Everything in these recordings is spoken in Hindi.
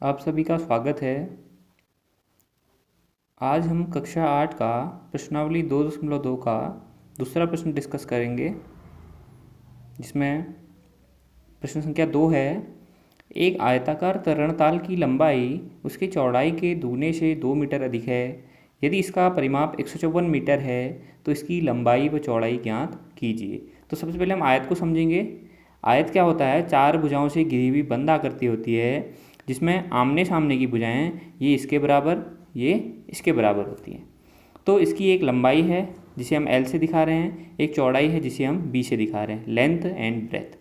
आप सभी का स्वागत है। आज हम कक्षा 8 का प्रश्नावली 2.2 का दूसरा प्रश्न डिस्कस करेंगे, जिसमें प्रश्न संख्या 2 है। एक आयताकार तरणताल की लंबाई उसकी चौड़ाई के दुगने से 2 मीटर अधिक है। यदि इसका परिमाप 154 मीटर है तो इसकी लंबाई व चौड़ाई ज्ञात कीजिए। तो सबसे पहले हम आयत को समझेंगे। आयत क्या होता है? 4 भुजाओं से घिरी हुई बंद आकृति होती है, जिसमें आमने सामने की भुजाएं ये इसके बराबर, ये इसके बराबर होती हैं। तो इसकी एक लंबाई है जिसे हम L से दिखा रहे हैं, एक चौड़ाई है जिसे हम B से दिखा रहे हैं, लेंथ एंड ब्रेथ।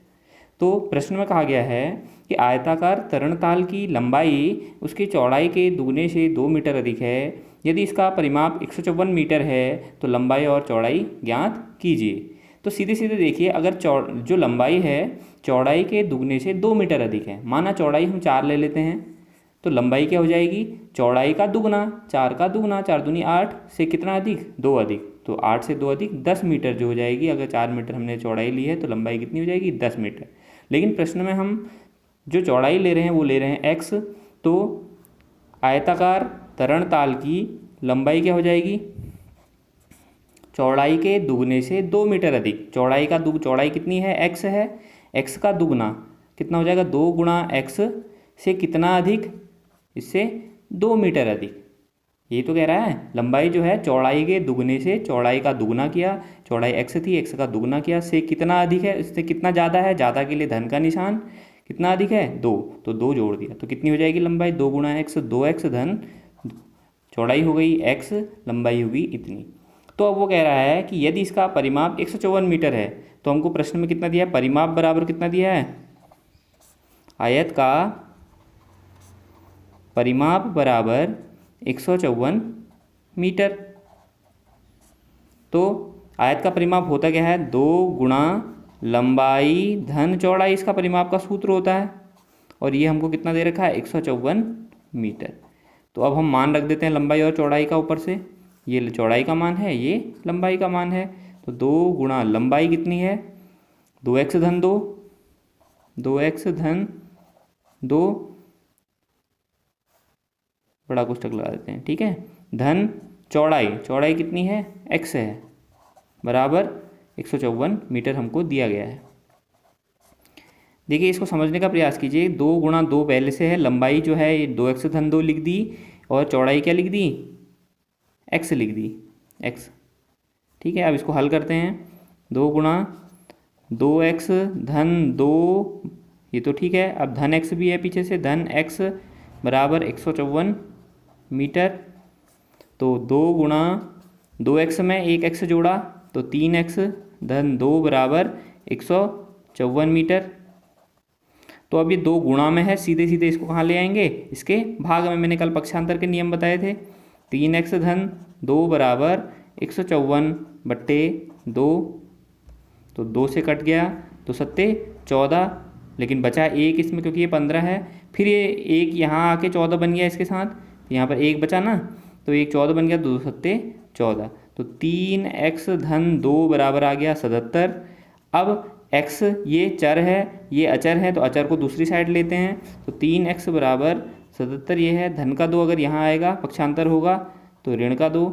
तो प्रश्न में कहा गया है कि आयताकार तरणताल की लंबाई उसकी चौड़ाई के दुगने से 2 मीटर अधिक है। यदि इसका परिमाप 154 मीटर है तो लंबाई और चौड़ाई ज्ञात कीजिए। तो सीधे सीधे देखिए, अगर जो लंबाई है चौड़ाई के दुगने से 2 मीटर अधिक है, माना चौड़ाई हम 4 ले लेते हैं, तो लंबाई क्या हो जाएगी? चौड़ाई का दुगना, 4 का दुगना, 4 दूनी 8 से कितना अधिक? 2 अधिक। तो 8 से 2 अधिक 10 मीटर जो हो जाएगी। अगर 4 मीटर हमने चौड़ाई ली है तो लंबाई कितनी हो जाएगी? 10 मीटर। लेकिन प्रश्न में हम जो चौड़ाई ले रहे हैं वो ले रहे हैं x। तो आयताकार तरणताल की लंबाई क्या हो जाएगी? चौड़ाई के दुगने से 2 मीटर अधिक। चौड़ाई कितनी है? x है। x का दुगना कितना हो जाएगा? 2 गुणा x से कितना अधिक? इससे 2 मीटर अधिक। ये तो कह रहा है लंबाई जो है चौड़ाई के दुगने से चौड़ाई का दुगना किया, चौड़ाई x थी, x का दुगना किया, से कितना अधिक है? इससे कितना ज़्यादा है? ज़्यादा के लिए धन का निशान, कितना अधिक है? 2। तो 2 जोड़ दिया तो कितनी हो जाएगी लंबाई? 2 गुणा x, 2x धन चौड़ाई हो गई x, लंबाई होगी इतनी। तो अब वो कह रहा है कि यदि इसका परिमाप 154 मीटर है, तो हमको प्रश्न में कितना दिया है? परिमाप बराबर कितना दिया है? आयत का परिमाप बराबर 154 मीटर। तो आयत का परिमाप होता क्या है? 2 गुणा लंबाई धन चौड़ाई, इसका परिमाप का सूत्र होता है। और ये हमको कितना दे रखा है? 154 मीटर। तो अब हम मान रख देते हैं लंबाई और चौड़ाई का ऊपर से। ये चौड़ाई का मान है, ये लंबाई का मान है। तो 2 गुणा लंबाई कितनी है? 2x धन 2, 2x धन 2, बड़ा कोष्ठक लगा देते हैं, ठीक है, धन चौड़ाई कितनी है? x है, बराबर 154 मीटर हमको दिया गया है। देखिए इसको समझने का प्रयास कीजिए। 2 गुणा 2 पहले से है, लंबाई जो है ये 2x धन 2 लिख दी, और चौड़ाई क्या लिख दी? x लिख दी, x। ठीक है, अब इसको हल करते हैं। 2 गुणा 2x धन 2, ये तो ठीक है। अब धन x भी है पीछे से, धन x बराबर 154 मीटर। तो 2 गुणा 2x में एक x जोड़ा तो 3x धन 2 बराबर 154 मीटर। तो अब ये 2 गुणा में है, सीधे सीधे इसको कहाँ ले आएंगे? इसके भाग में। मैंने कल पक्षांतर के नियम बताए थे। 3x धन 2 बराबर 154 बट्टे 2, तो 2 से कट गया तो 7 14, लेकिन बचा 1 इसमें क्योंकि ये 15 है। फिर ये 1 यहाँ आके 14 बन गया इसके साथ, तो यहाँ पर 1 बचा ना, तो 1 14 बन गया, 2 7 14। तो 3x धन 2 बराबर आ गया 77। अब x ये चर है, ये अचर है, तो अचर को दूसरी साइड लेते हैं। तो 3x बराबर 77 ये है, धन का 2 अगर यहाँ आएगा पक्षांतर होगा तो ऋण का 2।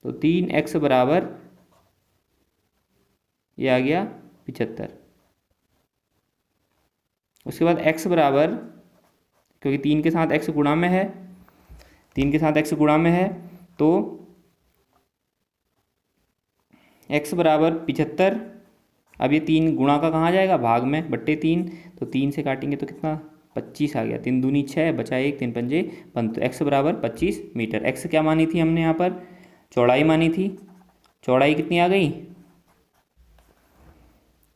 तो 3x बराबर ये आ गया 75। उसके बाद x बराबर, क्योंकि 3 के साथ x गुणा में है, 3 के साथ x गुणा में है, तो x बराबर 75। अब ये 3 गुणा का कहाँ जाएगा? भाग में, बट्टे 3। तो 3 से काटेंगे तो कितना? 25 आ गया। 3 दूनी 6, बचा 1, 3 पंजे 5। तो x बराबर 25 मीटर। x क्या मानी थी हमने यहाँ पर? चौड़ाई मानी थी। चौड़ाई कितनी आ गई?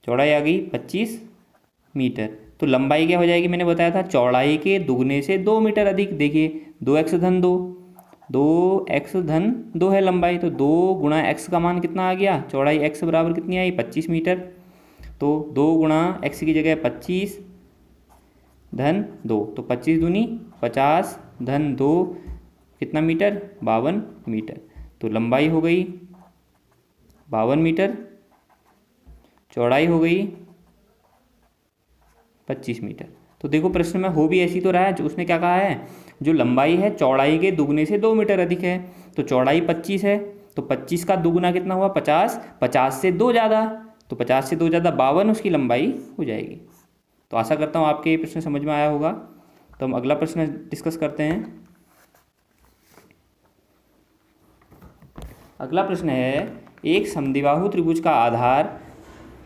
चौड़ाई आ गई 25 मीटर। तो लंबाई क्या हो जाएगी? मैंने बताया था चौड़ाई के दुगने से 2 मीटर अधिक। देखिए 2x धन 2, 2x धन 2 है लंबाई, तो 2 गुणा x का मान कितना आ गया? चौड़ाई x बराबर कितनी आई? 25 मीटर। तो 2 गुणा x की जगह 25 धन 2, तो 25 दूनी 50 धन 2 कितना मीटर? 52 मीटर। तो लंबाई हो गई 52 मीटर, चौड़ाई हो गई 25 मीटर। तो देखो प्रश्न में हो भी ऐसी तो रहा है, जो उसने क्या कहा है, जो लंबाई है चौड़ाई के दुगने से 2 मीटर अधिक है। तो चौड़ाई 25 है, तो 25 का दुगना कितना हुआ 50, 50 से 2 ज़्यादा, तो 50 से 2 ज़्यादा 52 उसकी लंबाई हो जाएगी। तो आशा करता हूँ आपके ये प्रश्न समझ में आया होगा। तो हम अगला प्रश्न डिस्कस करते हैं। अगला प्रश्न है, एक समद्विबाहु त्रिभुज का आधार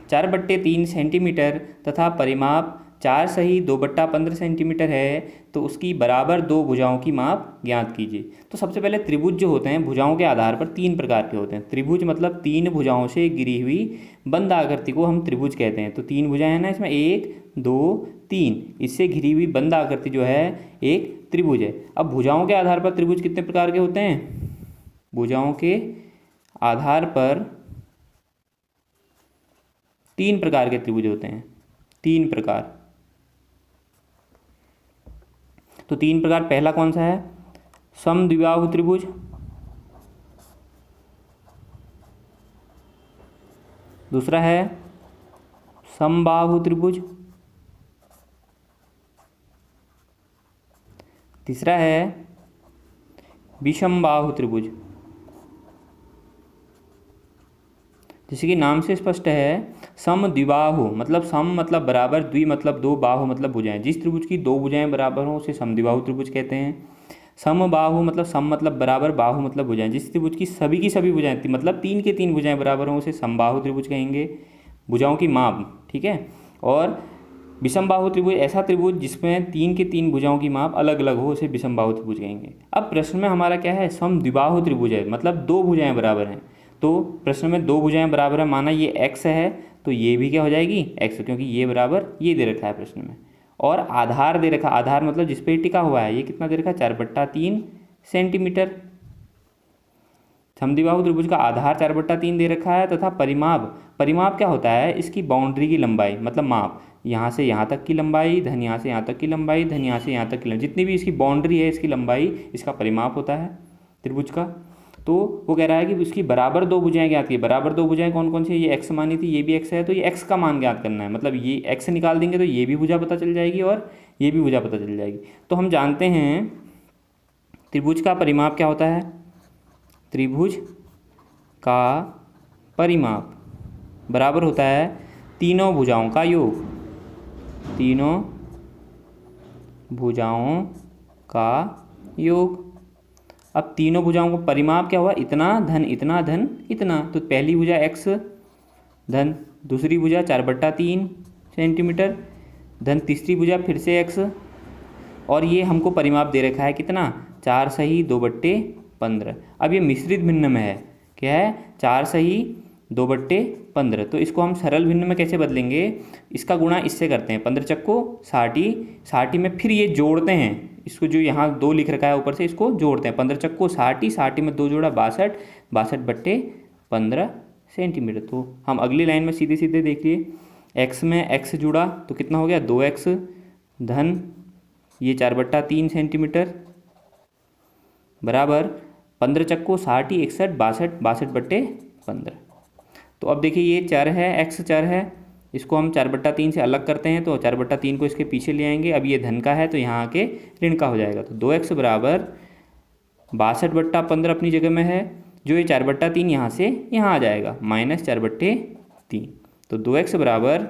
4/3 सेंटीमीटर तथा परिमाप 4 सही 2/15 सेंटीमीटर है, तो उसकी बराबर दो भुजाओं की माप ज्ञात कीजिए। तो सबसे पहले त्रिभुज जो होते हैं भुजाओं के आधार पर 3 प्रकार के होते हैं। त्रिभुज मतलब 3 भुजाओं से घिरी हुई बंद आकृति को हम त्रिभुज कहते हैं। तो 3 भुजाएं हैं ना इसमें, 1 2 3, इससे घिरी हुई बंद आकृति जो है एक त्रिभुज है। अब भुजाओं के आधार पर त्रिभुज कितने प्रकार के होते हैं? भुजाओं के आधार पर 3 प्रकार के त्रिभुज होते हैं, 3 प्रकार। तो 3 प्रकार, पहला कौन सा है? समद्विबाहु त्रिभुज, दूसरा है समबाहु त्रिभुज, तीसरा है विषमबाहु त्रिभुज। जैसे कि नाम से स्पष्ट है, समद्विबाहु मतलब सम मतलब बराबर, द्वि मतलब दो, बाहु मतलब भुजाएं। जिस त्रिभुज की 2 भुजाएं बराबर हों उसे समद्विबाहु त्रिभुज कहते हैं। समबाहु मतलब सम मतलब बराबर, बाहु मतलब भुजाएं। जिस त्रिभुज की सभी भुजाएं मतलब 3 के 3 भुजाएं बराबर हों उसे समबाहु त्रिभुज कहेंगे, भुजाओं की माप, ठीक है। और विषमबाहु त्रिभुज ऐसा त्रिभुज जिसमें 3 के 3 भुजाओं की माप अलग अलग हो उसे विषमबाहु त्रिभुज कहेंगे। अब प्रश्न में हमारा क्या है? समद्विबाहु त्रिभुज है, मतलब 2 भुजाएं बराबर हैं। तो प्रश्न में 2 भुजाएं बराबर है, माना ये x है तो ये भी क्या हो जाएगी x, क्योंकि ये बराबर ये दे रखा है प्रश्न में। और आधार दे रखा, आधार मतलब जिस पे टिका हुआ है, ये कितना दे रखा है? 4/3 सेंटीमीटर। समद्विबाहु त्रिभुज का आधार 4/3 दे रखा है तथा परिमाप, परिमाप क्या होता है? इसकी बाउंड्री की लंबाई मतलब माप, यहाँ से यहाँ तक की लंबाई, धन यहाँ से यहाँ तक की लंबाई, धन यहाँ से यहाँ तक की लंबाई, जितनी भी इसकी बाउंड्री है इसकी लंबाई, इसका परिमाप होता है त्रिभुज का। तो वो कह रहा है कि उसकी बराबर 2 भुजाएं ज्ञात की। बराबर 2 भुजाएं कौन कौन सी? ये x मानी थी, ये भी x है, तो ये x का मान ज्ञात करना है। मतलब ये x निकाल देंगे तो ये भी भुजा पता चल जाएगी और ये भी भुजा पता चल जाएगी। तो हम जानते हैं त्रिभुज का परिमाप क्या होता है? त्रिभुज का परिमाप बराबर होता है तीनों भुजाओं का योग, तीनों भुजाओं का योग। अब तीनों भुजाओं को परिमाप क्या हुआ? इतना धन इतना धन इतना। तो पहली भुजा x धन, दूसरी भुजा 4/3 सेंटीमीटर धन, तीसरी भुजा फिर से x, और ये हमको परिमाप दे रखा है कितना? 4 सही 2/15। अब ये मिश्रित भिन्न में है, क्या है? 4 सही 2/15। तो इसको हम सरल भिन्न में कैसे बदलेंगे? इसका गुणा इससे करते हैं, 15 चक्को 60, 60 में फिर ये जोड़ते हैं, इसको जो यहाँ 2 लिख रखा है ऊपर से इसको जोड़ते हैं, 15 चक्को 60, 60 में 2 जोड़ा 62, 62/15 सेंटीमीटर। तो हम अगली लाइन में सीधे सीधे देखिए, x में x जुड़ा तो कितना हो गया? 2x धन ये 4/3 सेंटीमीटर बराबर 15 चक्को 60, 61, 62, 62/15। तो अब देखिए ये चर है, x चर है, इसको हम 4/3 से अलग करते हैं, तो 4/3 को इसके पीछे ले आएंगे। अब ये धन का है तो यहाँ आके ऋण का हो जाएगा। तो 2x बराबर 62/15 अपनी जगह में है, जो ये 4/3 यहाँ से यहाँ आ जाएगा -4/3। तो 2x बराबर,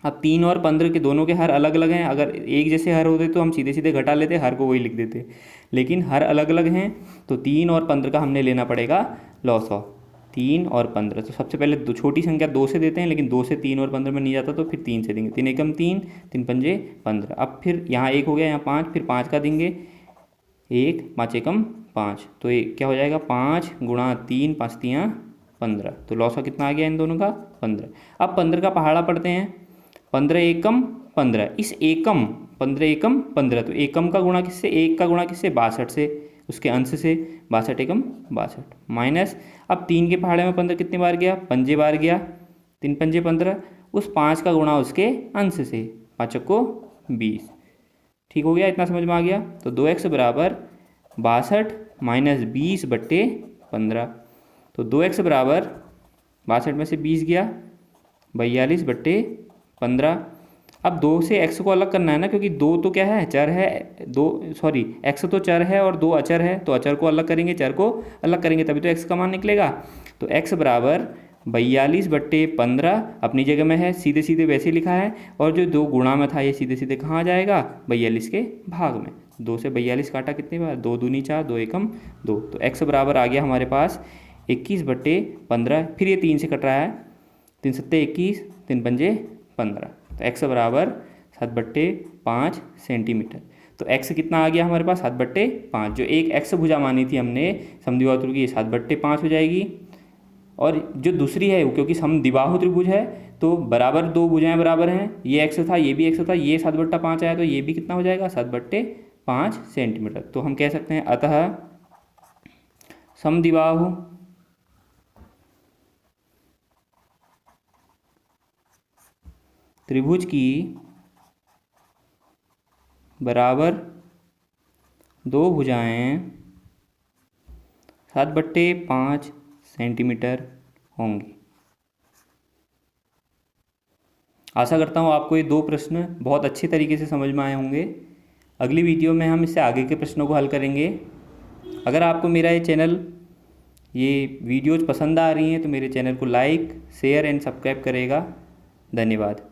अब 3 और 15 के दोनों के हर अलग अलग हैं। अगर एक जैसे हर होते तो हम सीधे सीधे घटा लेते, हर को वही लिख देते, लेकिन हर अलग अलग हैं। तो 3 और 15 का हमने लेना पड़ेगा लॉस ऑफ 3 और 15। तो सबसे पहले छोटी संख्या 2 से देते हैं, लेकिन 2 से 3 और 15 में नहीं जाता तो फिर 3 से देंगे। 3 एकम 3, 3 पंजे 15। अब फिर यहाँ 1 हो गया, यहाँ 5, फिर 5 का देंगे 1, 5 एकम 5। तो ये क्या हो जाएगा? 5 गुणा 3, 5 तियाँ 15। तो लॉस का कितना आ गया इन दोनों का? 15। अब 15 का पहाड़ा पढ़ते हैं, 15 एकम 15, इस एकम 15 एकम 15, तो एकम का गुणा किससे? 1 का गुणा किससे? 62 से, उसके अंश से 62 एकम 62 माइनस, अब 3 के पहाड़े में 15 कितने बार गया? पंजे बार गया, 3 पंजे 15, उस 5 का गुणा उसके अंश से, 5 को 20। ठीक हो गया? इतना समझ में आ गया? तो 2x बराबर 62 माइनस 20/15। तो 2x बराबर 62 में से 20 गया 42/15। अब 2 से x को अलग करना है ना, क्योंकि 2 तो क्या है, चर है, x तो चर है और 2 अचर है, तो अचर को अलग करेंगे, चर को अलग करेंगे, तभी तो x का मान निकलेगा। तो x बराबर 42/15 अपनी जगह में है, सीधे सीधे वैसे लिखा है, और जो 2 गुणा में था ये सीधे सीधे कहाँ आ जाएगा, 42 के भाग में। 2 से 42 काटा कितनी बार, 2 दूनी 4, 2 एकम 2, तो x बराबर आ गया हमारे पास 21/15। फिर ये 3 से कट रहा है, 3 सत्ते 21, 3 पंजे 15, तो x बराबर 7/5 सेंटीमीटर। तो x कितना आ गया हमारे पास, 7/5। जो एक x भुजा मानी थी हमने समद्विबाहु त्रिभुज की, 7/5 हो जाएगी। और जो दूसरी है, क्योंकि समद्विबाहु त्रिभुज है तो बराबर 2 भुजाएं बराबर हैं, ये x था, ये भी x था, ये 7/5 आया, तो ये भी कितना हो जाएगा, 7/5 सेंटीमीटर। तो हम कह सकते हैं अतः समद्विबाहु त्रिभुज की बराबर 2 भुजाएं 7/5 सेंटीमीटर होंगी। आशा करता हूँ आपको ये 2 प्रश्न बहुत अच्छे तरीके से समझ में आए होंगे। अगली वीडियो में हम इससे आगे के प्रश्नों को हल करेंगे। अगर आपको मेरा ये वीडियोज़ पसंद आ रही हैं तो मेरे चैनल को लाइक, शेयर एंड सब्सक्राइब करेगा। धन्यवाद।